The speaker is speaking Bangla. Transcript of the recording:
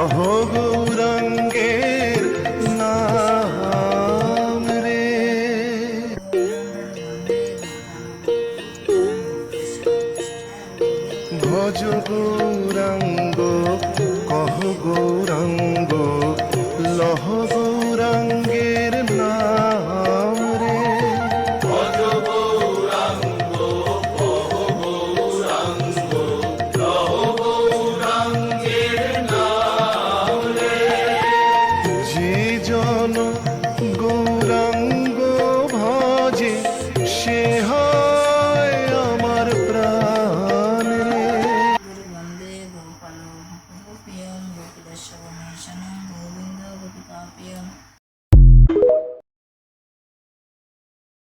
লহ গৌরাঙ্গের নাম রে। ভজ গৌরাঙ্গ কহ গৌরাঙ্গ লহ গৌরাঙ্গের নাম রে। যে জন গৌরাঙ্গ ভজে সে হয় আমার প্রাণ রে। গুরু বন্দে গোপাল গোপীয়ম গোপীদশ গণেশন গোবিন্দ গোপিকাপ্রিয়ম